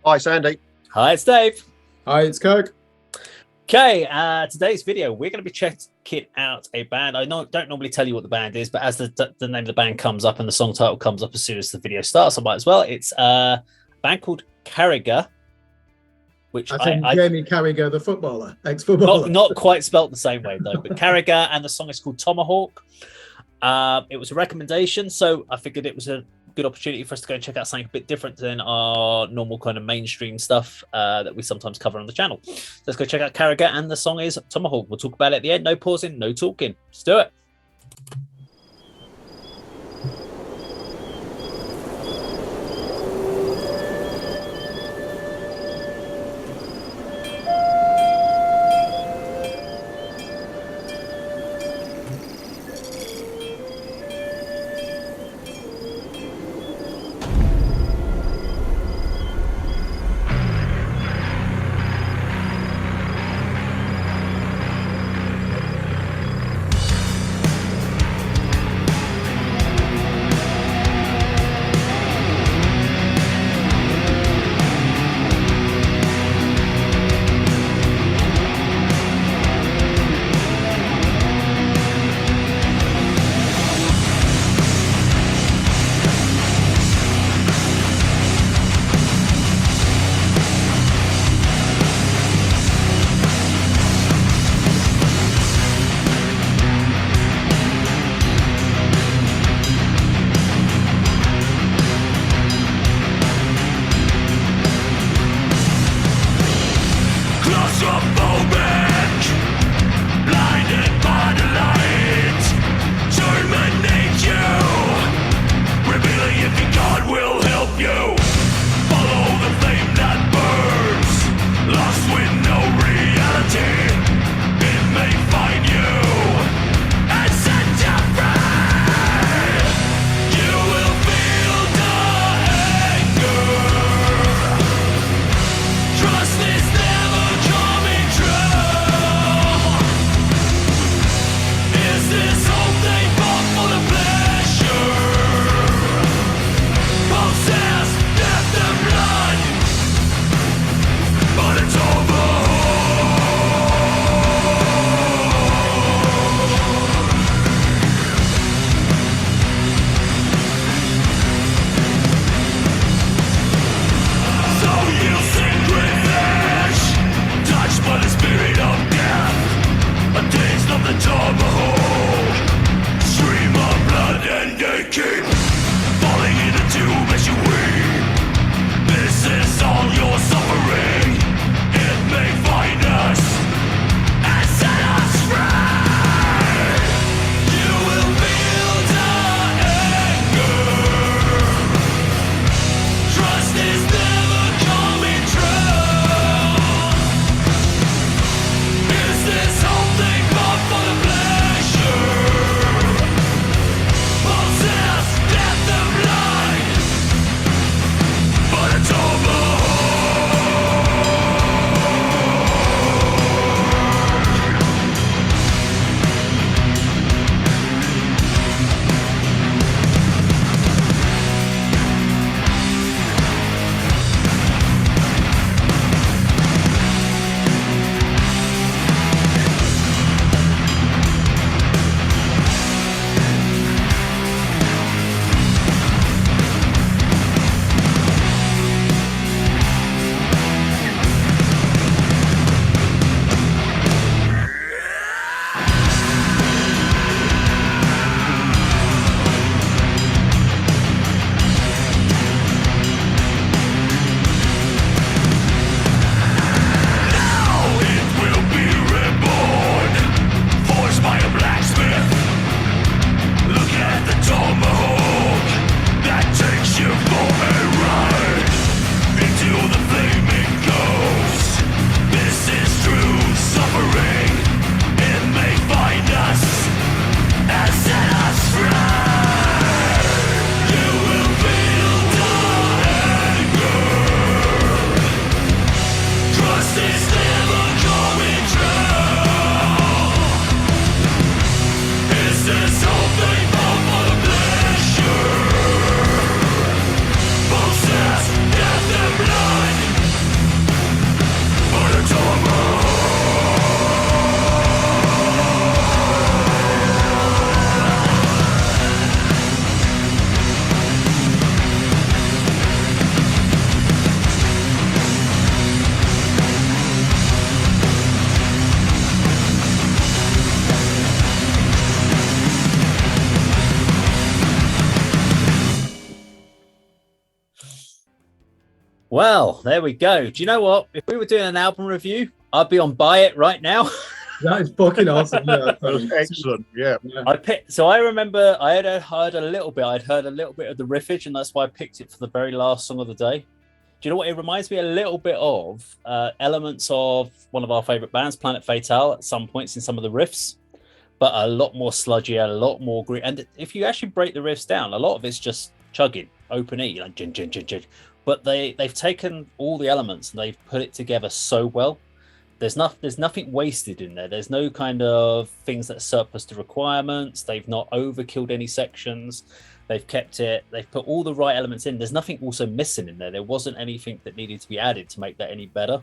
Hi, Sandy. Hi, it's Dave. Hi, it's Kirk. Okay, today's video, we're going to be checking out a band. I don't normally tell you what the band is, but as the name of the band comes up and the song title comes up as soon as the video starts, I might as well. It's a band called Caregah, which I Jamie Caregah, the footballer, ex-footballer. Not quite spelt the same way, though, but Caregah, and the song is called Tomahawk. It was a recommendation, so I figured it was a good opportunity for us to go and check out something a bit different than our normal kind of mainstream stuff that we sometimes cover on the channel. So let's go check out Caregah, and the song is Tomahawk. We'll talk about it at the end. No pausing, no talking. Let's do it. Well, there we go. Do you know what? If we were doing an album review, I'd be on Buy It right now. That is fucking awesome. Yeah, That was excellent. Yeah. So I remember I had heard a little bit. I'd heard a little bit of the riffage, and that's why I picked it for the very last song of the day. Do you know what it reminds me a little bit of? Elements of one of our favorite bands, Planet Fatale, at some points in some of the riffs, but a lot more sludgy, a lot more green. And if you actually break the riffs down, a lot of it's just chugging, open E, like jin, jin, jin, jin. But they've taken all the elements and they've put it together so well. There's nothing wasted in there. There's no kind of things that are surplus to requirements. They've not overkilled any sections. They've kept it. They've put all the right elements in. There's nothing also missing in there. There wasn't anything that needed to be added to make that any better.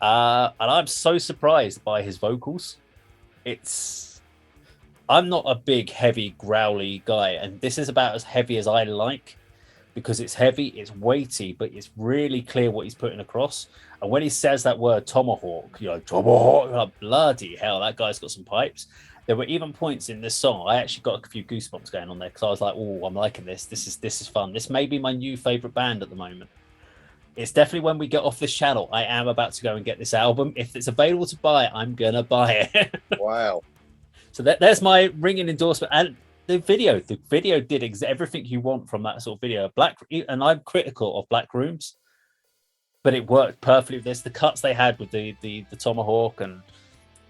And I'm so surprised by his vocals. I'm not a big, heavy, growly guy, and this is about as heavy as I like. Because it's heavy, it's weighty, but it's really clear what he's putting across. And when he says that word Tomahawk, Tomahawk, like, bloody hell, that guy's got some pipes. There were even points in this song, I actually got a few goosebumps going on there because I was like, oh, I'm liking this. This is fun. This may be my new favorite band at the moment. It's definitely when we get off this channel, I am about to go and get this album. If it's available to buy, I'm going to buy it. Wow. So there's my ringing endorsement. And the video did everything you want from that sort of video. And I'm critical of black rooms, but it worked perfectly with this. The cuts they had with the Tomahawk, and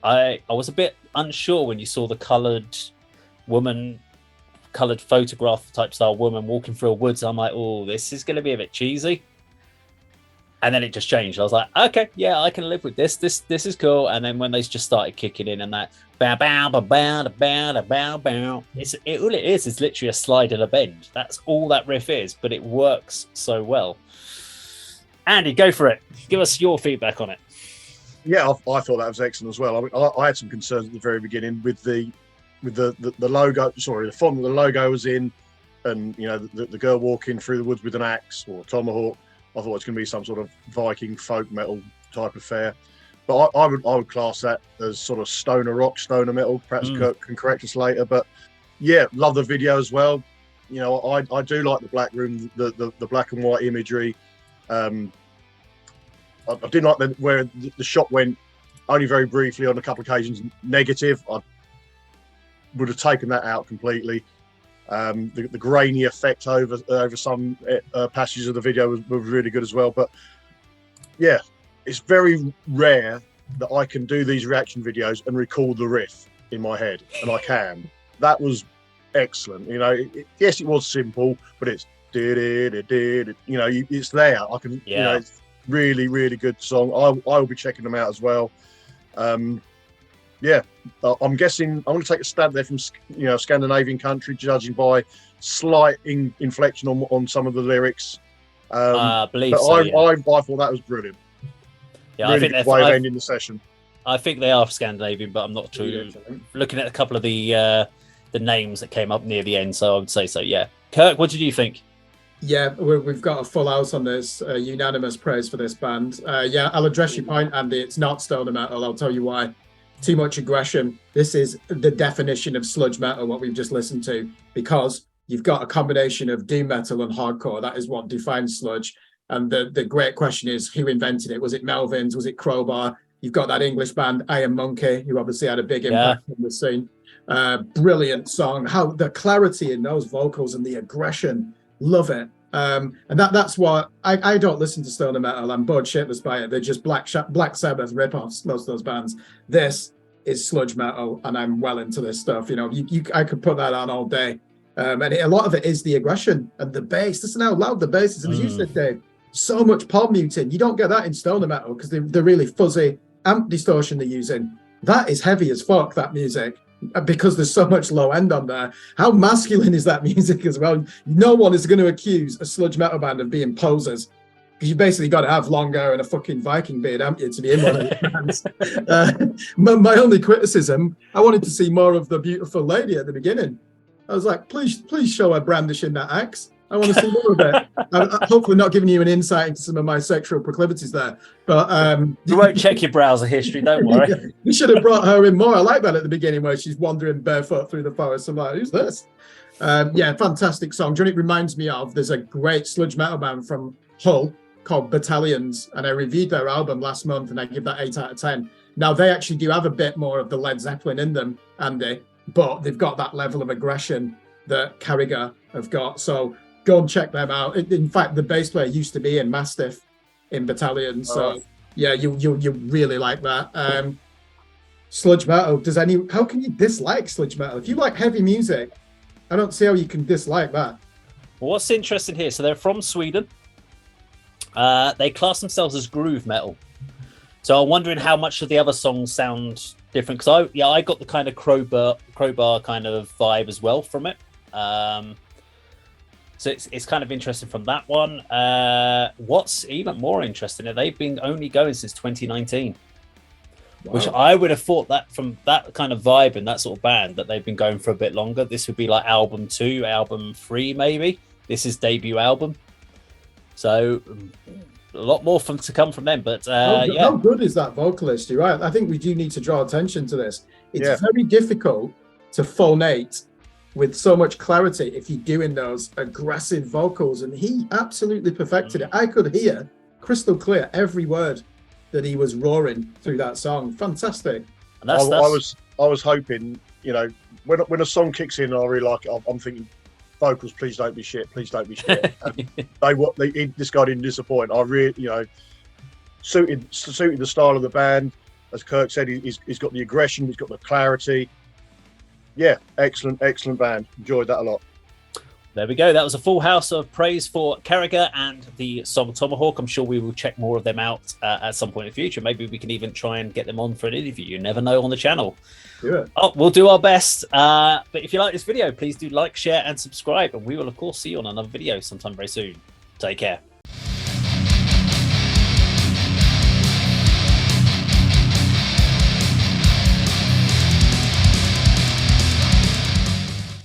I was a bit unsure when you saw the coloured photograph type style woman walking through a woods. I'm like, oh, this is going to be a bit cheesy. And then it just changed. I was like, okay, yeah, I can live with this. This is cool. And then when they just started kicking in and that bow bow bow bow bow bow bow, all it is literally a slide and a bend. That's all that riff is, but it works so well. Andy, go for it. Give us your feedback on it. Yeah, I thought that was excellent as well. I mean, I had some concerns at the very beginning with the logo. Sorry, the font that the logo was in, and the girl walking through the woods with an axe or a tomahawk. I thought it's going to be some sort of Viking folk metal type affair, but I would class that as sort of stoner rock, stoner metal. Perhaps Kirk can correct us later, but yeah, love the video as well. I do like the black room, the black and white imagery. I didn't like where the shot went only very briefly on a couple of occasions negative. I would have taken that out completely. The grainy effect over some passages of the video was really good as well. But yeah, it's very rare that I can do these reaction videos and recall the riff in my head, and I can. That was excellent. Yes, it was simple, but it's it's there. I can. Yeah. It's really, really good song. I will be checking them out as well. Yeah, I'm guessing I'm going to take a stab there from Scandinavian country, judging by slight inflection on some of the lyrics. I believe but so. I thought that was brilliant. Yeah, really I think good way of ending the session. I think they are Scandinavian, but I'm not too looking at a couple of the names that came up near the end, so I would say so. Yeah, Kirk, what did you think? Yeah, we've got a full house on this. Unanimous praise for this band. Yeah, I'll address your point, Andy. It's not stoner metal. I'll tell you why. Too much aggression. This is the definition of sludge metal, what we've just listened to, because you've got a combination of doom metal and hardcore. That is what defines sludge. And the great question is, who invented it? Was it Melvins? Was it Crowbar? You've got that English band, Iron Monkey, who obviously had a big impact on the scene. Brilliant song. How the clarity in those vocals and the aggression, love it. And that's what I don't listen to stoner metal. I'm bored shitless by it. They're just Black Sabbath ripoffs, most of those bands. This is sludge metal, and I'm well into this stuff. I could put that on all day. And a lot of it is the aggression and the bass. Listen how loud the bass is. And as you said, Dave, so much palm muting. You don't get that in stoner metal because they're really fuzzy amp distortion they're using. That is heavy as fuck, that music, because there's so much low end on there. How masculine is that music as well? No one is going to accuse a sludge metal band of being posers, because you basically got to have long hair and a fucking Viking beard, haven't you, to be in one of these bands. My only criticism, I wanted to see more of the beautiful lady at the beginning. I was like, please show her brandishing that axe. I want to see more of it. I'm hopefully not giving you an insight into some of my sexual proclivities there. But you won't check your browser history, don't worry. You should have brought her in more. I like that at the beginning where she's wandering barefoot through the forest. I'm like, who's this? Yeah, fantastic song. Do you know what it reminds me of? There's a great sludge metal band from Hull called Battalions, and I reviewed their album last month, and I give that 8 out of 10. Now, they actually do have a bit more of the Led Zeppelin in them, Andy, but they've got that level of aggression that Caregah have got. So go and check them out. In fact, the bass player used to be in Mastiff in Battalion. So yeah, you really like that. Sludge metal. How can you dislike sludge metal? If you like heavy music, I don't see how you can dislike that. Well, what's interesting here? So they're from Sweden. They class themselves as groove metal. So I'm wondering how much of the other songs sound different, because I got the kind of crowbar kind of vibe as well from it. So it's kind of interesting from that one. What's even more interesting, they've been only going since 2019, wow. Which I would have thought that from that kind of vibe and that sort of band that they've been going for a bit longer. This would be like album 2, album 3, maybe. This is debut album. So a lot more to come from them. But how good is that vocalist? You're right. I think we do need to draw attention to this. It's very difficult to phonate with so much clarity if you're doing those aggressive vocals, and he absolutely perfected it. I could hear crystal clear every word that he was roaring through that song. Fantastic. And I was hoping, you know, when a song kicks in, I really like it. I'm thinking, vocals, please don't be shit, please don't be shit. This guy didn't disappoint. I really, you know, suited the style of the band. As Kirk said, he's got the aggression, he's got the clarity. Yeah, excellent band. Enjoyed that a lot. There we go. That was a full house of praise for Caregah and the song Tomahawk. I'm sure we will check more of them out at some point in the future. Maybe we can even try and get them on for an interview. You never know on the channel. Yeah. Oh, we'll do our best. But if you like this video, please do like, share, and subscribe. And we will, of course, see you on another video sometime very soon. Take care.